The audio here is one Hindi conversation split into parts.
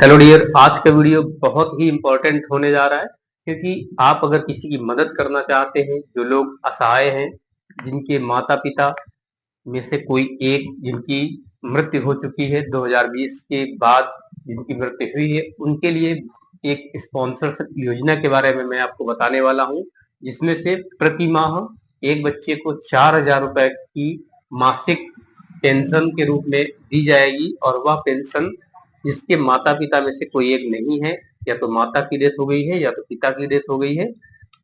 हेलो डियर, आज का वीडियो बहुत ही इम्पोर्टेंट होने जा रहा है क्योंकि आप अगर किसी की मदद करना चाहते हैं, जो लोग असहाय हैं, जिनके माता-पिता में से कोई एक जिनकी मृत्यु हो चुकी है 2020 के बाद जिनकी मृत्यु हुई है, उनके लिए एक स्पॉन्सरशिप योजना के बारे में मैं आपको बताने वाला हूँ, जिसमें से प्रति माह एक बच्चे को 4,000 रुपए की मासिक पेंशन के रूप में दी जाएगी और वह पेंशन जिसके माता-पिता में से कोई एक नहीं है, या तो माता की डेथ हो गई है या तो पिता की डेथ हो गई है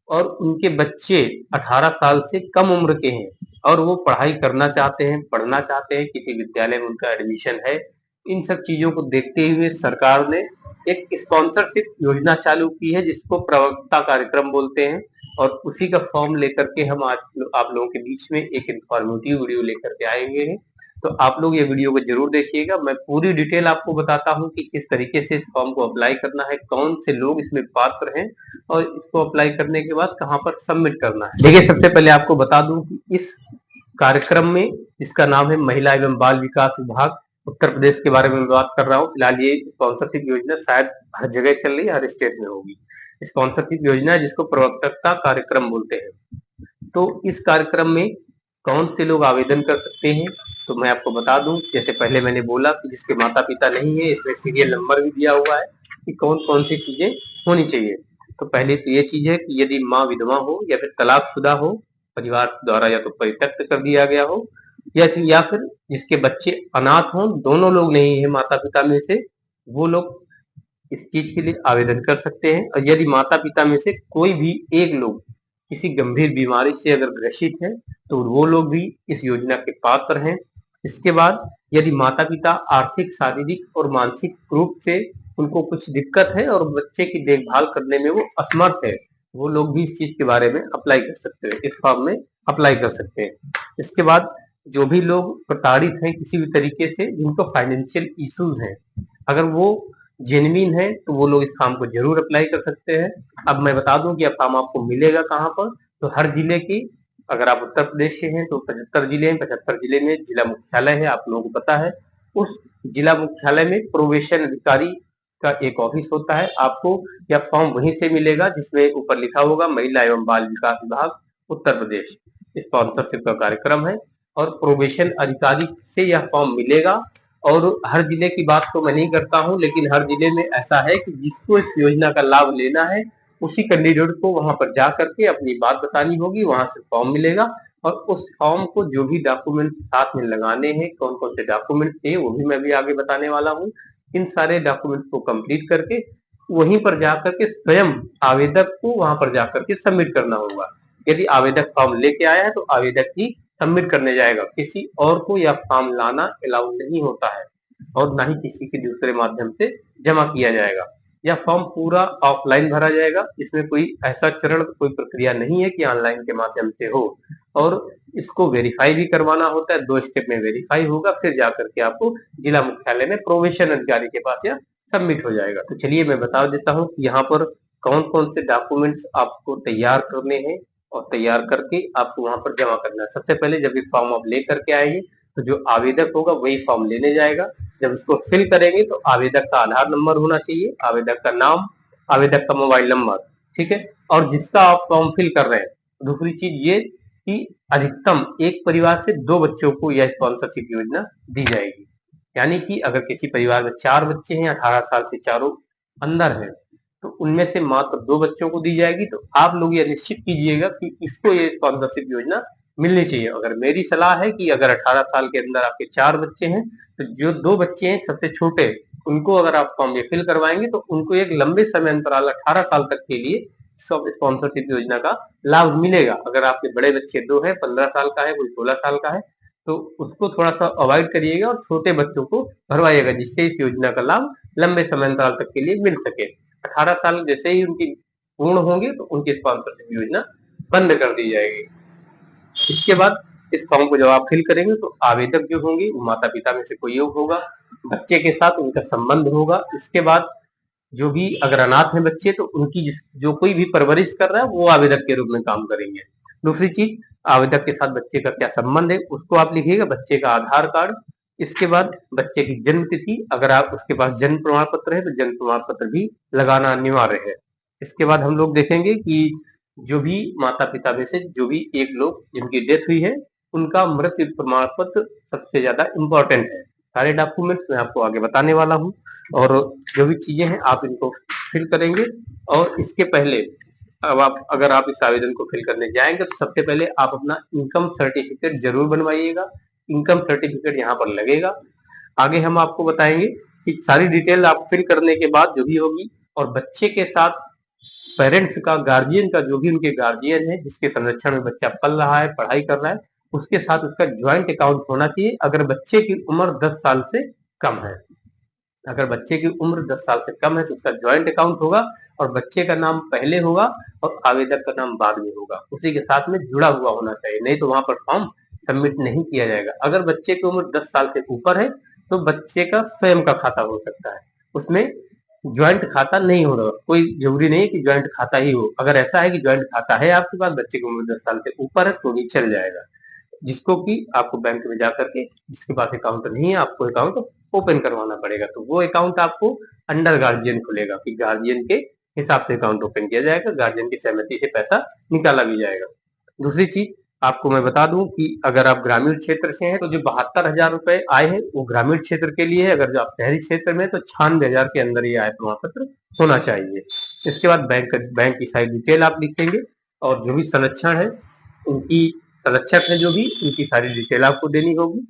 और उनके बच्चे 18 साल से कम उम्र के हैं और वो पढ़ाई करना चाहते हैं, पढ़ना चाहते हैं, किसी विद्यालय में उनका एडमिशन है। इन सब चीज़ों को देखते हुए सरकार ने एक स्पॉन्सरशिप योजना चालू की है जिसको प्रवक्ता कार्यक्रम बोलते हैं और उसी का फॉर्म लेकर के हम आज आप लोगों के बीच में एक इन्फॉर्मेटिव वीडियो लेकर के आएँगे हैं। तो आप लोग ये वीडियो को ज़रूर देखिएगा। मैं पूरी डिटेल आपको बताता हूँ कि किस तरीके से इस फॉर्म को अप्लाई करना है, कौन से लोग इसमें पात्र हैं और इसको अप्लाई करने के बाद कहाँ पर सबमिट करना है। देखिए, सबसे पहले आपको बता दूं कि इस कार्यक्रम में, इसका नाम है महिला एवं बाल विकास विभाग उत्तर प्रदेश के बारे में बात कर रहा हूँ। फिलहाल ये स्पॉन्सरशिप योजना शायद हर जगह चल रही है, हर स्टेट में होगी। स्पॉन्सरशिप योजना है जिसको प्रवर्तकता कार्यक्रम बोलते हैं। तो इस कार्यक्रम में कौन से लोग आवेदन कर सकते हैं, तो मैं आपको बता दूं, जैसे पहले मैंने बोला कि जिसके माता पिता नहीं है, इसमें सीरियल नंबर भी दिया हुआ है कि कौन कौन सी चीजें होनी चाहिए। तो पहले तो ये चीज है कि यदि माँ विधवा हो या फिर तलाकशुदा हो, परिवार द्वारा या तो परित्यक्त कर दिया गया हो, या फिर जिसके बच्चे अनाथ हों, दोनों लोग नहीं है माता पिता में से, वो लोग इस चीज के लिए आवेदन कर सकते हैं। और यदि माता पिता में से कोई भी एक लोग किसी गंभीर बीमारी से अगर ग्रसित है तो वो लोग भी इस योजना के पात्र हैं। इसके बाद यदि माता पिता आर्थिक, शारीरिक और मानसिक रूप से उनको कुछ दिक्कत है और बच्चे की देखभाल करने में वो असमर्थ है, वो लोग भी इस चीज के बारे में अप्लाई कर सकते हैं, इस फॉर्म में अप्लाई कर सकते हैं। इसके बाद जो भी लोग प्रताड़ित हैं किसी भी तरीके से, जिनको फाइनेंशियल इश्यूज हैं, अगर वो जेन्युइन है तो वो लोग इस फॉर्म को जरूर अप्लाई कर सकते हैं। अब मैं बता दूं कि यह फॉर्म आपको मिलेगा कहाँ पर, तो हर जिले की, अगर आप उत्तर प्रदेश से हैं तो 75 जिले हैं, 75 जिले में जिला मुख्यालय है, आप लोगों को पता है। उस जिला मुख्यालय में प्रोबेशन अधिकारी का एक ऑफिस होता है। आपको यह फॉर्म वहीं से मिलेगा जिसमें ऊपर लिखा होगा महिला एवं बाल विकास विभाग उत्तर प्रदेश, स्पॉन्सरशिप का कार्यक्रम है और प्रोबेशन अधिकारी से यह फॉर्म मिलेगा। और हर जिले की बात तो मैं नहीं करता हूँ, लेकिन हर जिले में ऐसा है कि जिसको इस योजना का लाभ लेना है उसी कैंडिडेट को वहां पर जा करके अपनी बात बतानी होगी, वहां से फॉर्म मिलेगा और उस फॉर्म को जो भी डॉक्यूमेंट साथ में लगाने हैं, कौन कौन से डॉक्यूमेंट थे वो भी मैं भी आगे बताने वाला हूँ। इन सारे डॉक्यूमेंट को कंप्लीट करके वहीं पर जाकर के स्वयं आवेदक को वहां पर जाकर के सबमिट करना होगा। यदि आवेदक फॉर्म लेके आया है तो आवेदक ही सबमिट करने जाएगा, किसी और को यह फॉर्म लाना अलाउ नहीं होता है और ना ही किसी के दूसरे माध्यम से जमा किया जाएगा। यह फॉर्म पूरा ऑफलाइन भरा जाएगा, इसमें कोई ऐसा चरण, कोई प्रक्रिया नहीं है कि ऑनलाइन के माध्यम से हो। और इसको वेरीफाई भी करवाना होता है, 2 स्टेप में वेरीफाई होगा, फिर जाकर के आपको जिला मुख्यालय में प्रोबेशन अधिकारी के पास यह सबमिट हो जाएगा। तो चलिए मैं बता देता हूँ कि यहाँ पर कौन कौन से डॉक्यूमेंट्स आपको तैयार करने हैं और तैयार करके आपको वहां पर जमा करना है। सबसे पहले जब ये फॉर्म आप ले करके आएंगे तो जो आवेदक होगा वही फॉर्म लेने जाएगा। जब इसको फिल करेंगे तो आवेदक का आधार नंबर होना चाहिए, आवेदक का नाम, आवेदक का मोबाइल नंबर, ठीक है। और जिसका आप फॉर्म फिल कर रहे हैं, दूसरी चीज ये कि अधिकतम एक परिवार से 2 बच्चों को यह स्पॉन्सरशिप योजना दी जाएगी। यानी कि अगर किसी परिवार में 4 बच्चे हैं, 18 साल से चारों अंदर हैं, तो उनमें से मात्र 2 बच्चों को दी जाएगी। तो आप लोग ये निश्चित कीजिएगा कि इसको ये स्पॉन्सरशिप योजना मिलनी चाहिए। अगर मेरी सलाह है कि अगर 18 साल के अंदर आपके 4 बच्चे हैं, तो जो 2 बच्चे हैं सबसे छोटे, उनको अगर आप फॉर्म ये फिल करवाएंगे तो उनको एक लंबे समय अंतराल 18 साल तक के लिए सब स्पॉन्सरशिप योजना का लाभ मिलेगा। अगर आपके बड़े बच्चे 2 हैं, 15 साल का है, कोई 16 साल का है, तो उसको थोड़ा सा अवॉइड करिएगा और छोटे बच्चों को भरवाइएगा, जिससे इस योजना का लाभ लंबे समय अंतराल तक के लिए मिल सके। 18 साल जैसे ही उनकी पूर्ण होंगे तो उनकी स्पॉन्सरशिप योजना बंद कर दी जाएगी। इसके बाद इस फॉर्म को जब आप फिल करेंगे तो आवेदक जो होंगे वो माता पिता में से कोई एक होगा, बच्चे के साथ उनका संबंध होगा। इसके बाद जो भी अगर अनाथ है बच्चे तो उनकी जो कोई भी परवरिश कर रहा है वो आवेदक के रूप में काम करेंगे। दूसरी चीज, आवेदक के साथ बच्चे का क्या संबंध है उसको आप लिखिएगा, बच्चे का आधार कार्ड, इसके बाद बच्चे की जन्म तिथि, अगर आप उसके पास जन्म प्रमाण पत्र है तो जन्म प्रमाण पत्र भी लगाना अनिवार्य है। इसके बाद हम लोग देखेंगे कि जो भी माता पिता में से जो भी एक लोग जिनकी डेथ हुई है उनका मृत्यु प्रमाण पत्र सबसे ज्यादा इम्पोर्टेंट है। सारे डॉक्यूमेंट्स मैं आपको आगे बताने वाला हूँ और जो भी चीजें हैं आप इनको फिल करेंगे। और इसके पहले अब आप अगर आप इस आवेदन को फिल करने जाएंगे तो सबसे पहले आप अपना इनकम सर्टिफिकेट जरूर बनवाइएगा। इनकम सर्टिफिकेट यहाँ पर लगेगा। आगे हम आपको बताएंगे कि सारी डिटेल आप फिल करने के बाद जो भी होगी, और बच्चे के साथ पेरेंट्स का, गार्जियन का, जो भी उनके गार्जियन है जिसके संरक्षण में बच्चा पल रहा है, पढ़ाई कर रहा है, उसके साथ उसका ज्वाइंट अकाउंट होना चाहिए अगर बच्चे की उम्र 10 साल से कम है। अगर बच्चे की उम्र 10 साल से कम है तो उसका ज्वाइंट अकाउंट होगा और बच्चे का नाम पहले होगा और आवेदक का नाम बाद में होगा। उसी के साथ में जुड़ा हुआ होना चाहिए, नहीं तो वहां पर फॉर्म सबमिट नहीं किया जाएगा। अगर बच्चे की उम्र 10 साल से ऊपर है तो बच्चे का स्वयं का खाता हो सकता है, उसमें ज्वाइंट खाता नहीं होगा। कोई जरूरी नहीं है कि ज्वाइंट खाता ही हो। अगर ऐसा है कि ज्वाइंट खाता है आपके पास, बच्चे की उम्र 10 साल से ऊपर है तो भी चल जाएगा। जिसको कि आपको बैंक में जाकर के, जिसके पास अकाउंट नहीं है आपको अकाउंट ओपन करवाना पड़ेगा। तो वो अकाउंट आपको अंडर गार्जियन खुलेगा कि गार्जियन के हिसाब से अकाउंट ओपन किया जाएगा, गार्जियन की सहमति से पैसा निकाला भी जाएगा। दूसरी चीज आपको मैं बता दूं कि अगर आप ग्रामीण क्षेत्र से हैं तो जो 72,000 रुपए आए हैं वो ग्रामीण क्षेत्र के लिए है। अगर जो आप शहरी क्षेत्र में तो 96,000 के अंदर ये आय प्रमाण पत्र होना चाहिए। इसके बाद बैंक की सारी डिटेल आप लिखेंगे और जो भी संरक्षण है उनकी, संरक्षक है जो भी, उनकी सारी डिटेल आपको देनी होगी।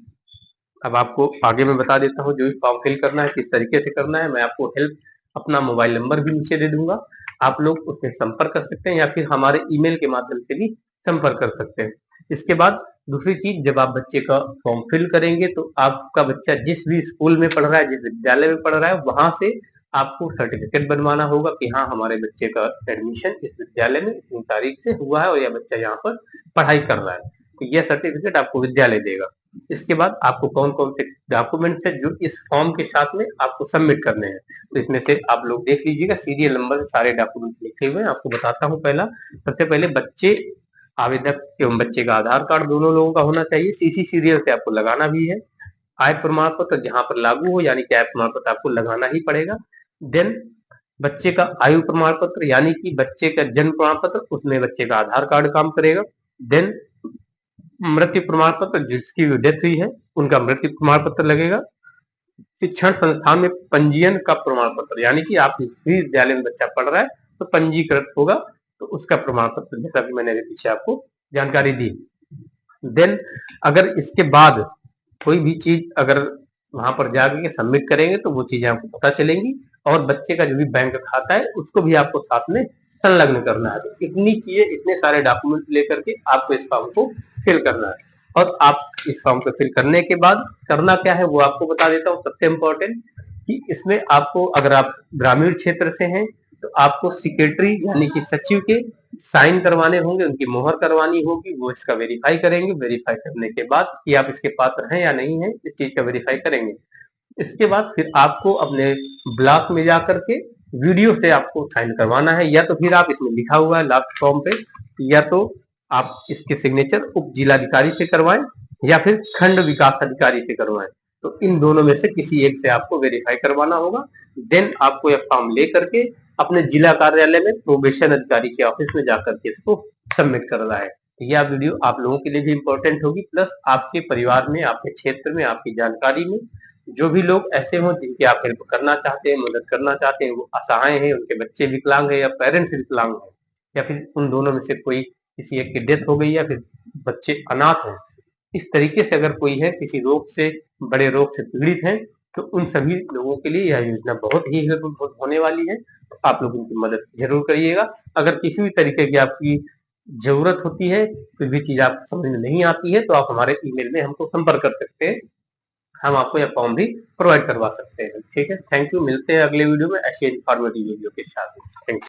अब आपको आगे मैं बता देता हूँ जो भी फॉर्म फिल करना है किस तरीके से करना है। मैं आपको हेल्प अपना मोबाइल नंबर भी नीचे दे दूंगा, आप लोग उससे संपर्क कर सकते हैं या फिर हमारे ईमेल के माध्यम से भी संपर्क कर सकते हैं। इसके बाद दूसरी चीज, जब आप बच्चे का फॉर्म फिल करेंगे तो आपका बच्चा जिस भी स्कूल में पढ़ रहा है, जिस विद्यालय में पढ़ रहा है, वहां से आपको सर्टिफिकेट बनवाना होगा कि हाँ हमारे बच्चे का एडमिशन इस विद्यालय में इतनी तारीख से हुआ है और यह बच्चा यहाँ पर पढ़ाई कर रहा है। तो यह सर्टिफिकेट आपको विद्यालय देगा। इसके बाद आपको कौन कौन से डॉक्यूमेंट्स है जो इस फॉर्म के साथ में आपको सबमिट करने हैं, तो इसमें से आप लोग देख लीजिएगा, सीरियल नंबर से सारे डॉक्यूमेंट्स लिखे हुए हैं। आपको बताता हूँ। पहला, सबसे पहले बच्चे, आवेदक एवं बच्चे का आधार कार्ड दोनों लोगों का होना चाहिए, सीसी सीरियल से आपको लगाना भी है। आय प्रमाण पत्र जहां पर लागू हो, यानी कि आय प्रमाण पत्र आपको लगाना ही पड़ेगा। देन बच्चे का आयु प्रमाण पत्र, यानी कि बच्चे का जन्म प्रमाण पत्र, उसमें बच्चे का आधार कार्ड काम करेगा। देन मृत्यु प्रमाण पत्र, जिसकी डेथ हुई है उनका मृत्यु प्रमाण पत्र लगेगा। शिक्षण संस्थान में पंजीयन का प्रमाण पत्र, यानी कि आप जिस भी विद्यालय में बच्चा पढ़ रहा है तो पंजीकृत होगा, तो उसका प्रमाण पत्र, जैसा कि मैंने पीछे आपको जानकारी दी। देन अगर इसके बाद कोई भी चीज अगर वहां पर जाके सबमिट करेंगे तो वो चीजें आपको पता चलेंगी, और बच्चे का जो भी बैंक खाता है उसको भी आपको साथ में संलग्न करना है। तो इतनी चीजें, इतने सारे डॉक्यूमेंट लेकर के आपको इस फॉर्म को फिल करना है। और आप इस फॉर्म को फिल करने के बाद करना क्या है वो आपको बता देता हूँ। सबसे इम्पोर्टेंट कि इसमें आपको, अगर आप ग्रामीण क्षेत्र से हैं तो आपको सेक्रेटरी यानी कि सचिव के साइन करवाने होंगे, उनकी मोहर करवानी होगी, वो इसका वेरीफाई करेंगे। वेरीफाई करने के बाद कि आप इसके पात्र हैं या नहीं है, इस चीज का वेरीफाई करेंगे। इसके बाद फिर आपको अपने ब्लॉक में जाकर के वीडियो से आपको साइन करवाना है, या तो फिर आप, इसमें लिखा हुआ है लास्ट फॉर्म पे, या तो आप इसके सिग्नेचर उप जिलाधिकारी से करवाएं या फिर खंड विकास अधिकारी से करवाएं। तो इन दोनों में से किसी एक से आपको वेरीफाई करवाना होगा। देन आपको यह फॉर्म लेकर के अपने जिला कार्यालय में प्रोबेशन अधिकारी के ऑफिस में जाकर के इसको सबमिट करना है। यह वीडियो आप लोगों के लिए भी इम्पोर्टेंट होगी, प्लस आपके परिवार में, आपके क्षेत्र में, आपकी जानकारी में जो भी लोग ऐसे हों जिनकी आप हेल्प करना चाहते हैं, मदद करना चाहते हैं, वो असहाय हैं, उनके बच्चे विकलांग हैं या पेरेंट्स विकलांग हैं, या फिर उन दोनों में से कोई किसी एक की डेथ हो गई या फिर बच्चे अनाथ हैं, इस तरीके से अगर कोई है, किसी रोग से, बड़े रोग से पीड़ित हैं, तो उन सभी लोगों के लिए यह योजना बहुत ही हेल्पफुल होने वाली है। तो आप लोग उनकी मदद जरूर करिएगा। अगर किसी भी तरीके की आपकी जरूरत होती है, कोई भी चीज आपको समझ में नहीं आती है, तो आप हमारे ईमेल में हमको संपर्क कर सकते हैं, हम आपको यह फॉर्म भी प्रोवाइड करवा सकते हैं। ठीक है, थैंक यू। मिलते हैं अगले वीडियो में ऐसे इन्फॉर्मेटिव वीडियो के साथ। Thank you.